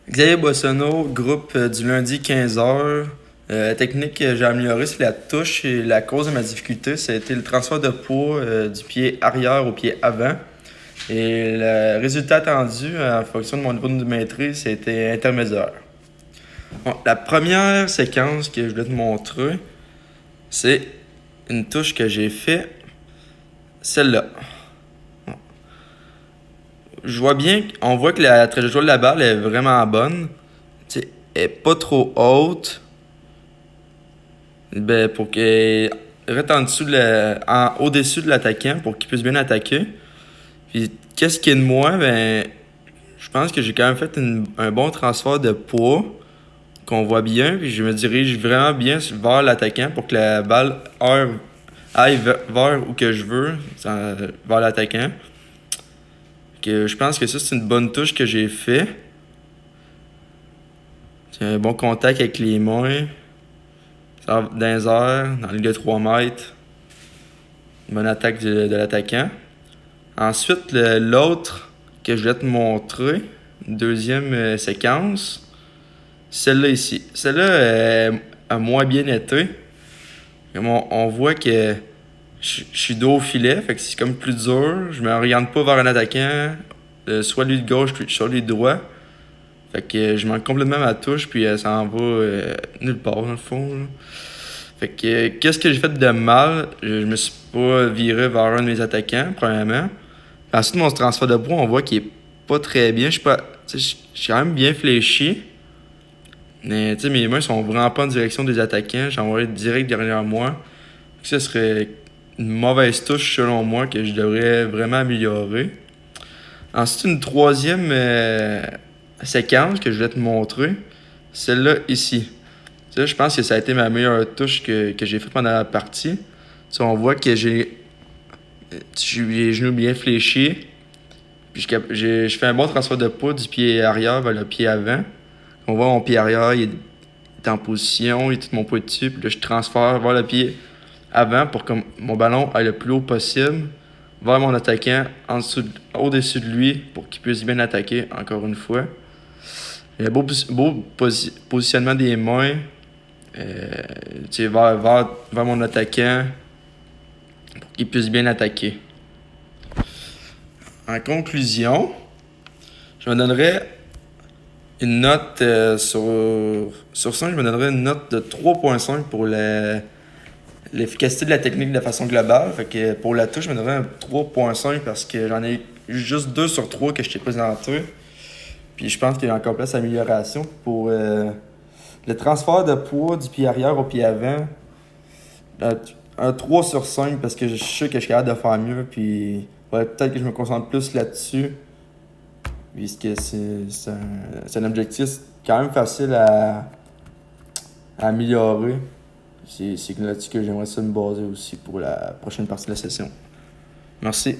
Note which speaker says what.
Speaker 1: Xavier Boissonneau, groupe du lundi 15h. La technique que j'ai améliorée, c'est la touche et la cause de ma difficulté, ça a été le transfert de poids du pied arrière au pied avant. Et le résultat attendu en fonction de mon niveau de maîtrise, c'était intermédiaire. Bon, la première séquence que je voulais te montrer, c'est une touche que j'ai fait, celle-là. Je vois bien, on voit que la trajectoire de la balle est vraiment bonne. Elle est pas trop haute. Ben, pour qu'elle reste en dessous au-dessus de l'attaquant pour qu'il puisse bien attaquer. Puis, qu'est-ce qui est de moi? Ben, je pense que j'ai quand même fait un bon transfert de poids qu'on voit bien. Puis, je me dirige vraiment bien vers l'attaquant pour que la balle aille vers où que je veux, vers l'attaquant. Je pense que ça, c'est une bonne touche que j'ai fait. J'ai un bon contact avec les mains. Ça va dans les airs, dans la ligne de 3 mètres. Une bonne attaque de l'attaquant. Ensuite, l'autre que je vais te montrer, deuxième séquence, celle-là ici. Celle-là a moins bien été. On voit que je suis dos au filet, fait que c'est comme plus dur. Je me regarde pas vers un attaquant, soit lui de gauche, soit lui de droit. Fait que je manque complètement ma touche, puis ça en va nulle part, dans le fond. Là. Fait que qu'est-ce que j'ai fait de mal? Je me suis pas viré vers un de mes attaquants, premièrement. Ensuite, mon transfert de poids, on voit qu'il est pas très bien. Je suis quand même bien fléchi. Mais mes mains sont vraiment pas en direction des attaquants. J'envoie direct derrière moi. Ce serait une mauvaise touche selon moi que je devrais vraiment améliorer. Ensuite, une troisième séquence que je vais te montrer. Celle-là ici. Ça, je pense que ça a été ma meilleure touche que j'ai faite pendant la partie. On voit que j'ai les genoux bien fléchis. Puis je fais un bon transfert de poids du pied arrière vers le pied avant. On voit mon pied arrière, il est en position, il est tout mon poids dessus. Puis là, je transfère vers le pied avant pour que mon ballon aille le plus haut possible vers mon attaquant, au-dessus de lui, pour qu'il puisse bien attaquer, encore une fois. Il y a beau positionnement des mains vers mon attaquant pour qu'il puisse bien attaquer. En conclusion, je me donnerais une note sur 5, je me donnerais une note de 3.5 pour l'efficacité de la technique de façon globale. Fait que pour la touche, je me donnerais un 3.5 parce que j'en ai eu juste 2 sur 3 que je t'ai présenté. Puis je pense qu'il y a encore place d'amélioration. Pour le transfert de poids du pied arrière au pied avant, un 3 sur 5 parce que je sais que je suis capable de faire mieux. Puis peut-être que je me concentre plus là-dessus. Puisque c'est un objectif quand même facile à améliorer. C'est là-dessus que j'aimerais ça me baser aussi pour la prochaine partie de la session. Merci.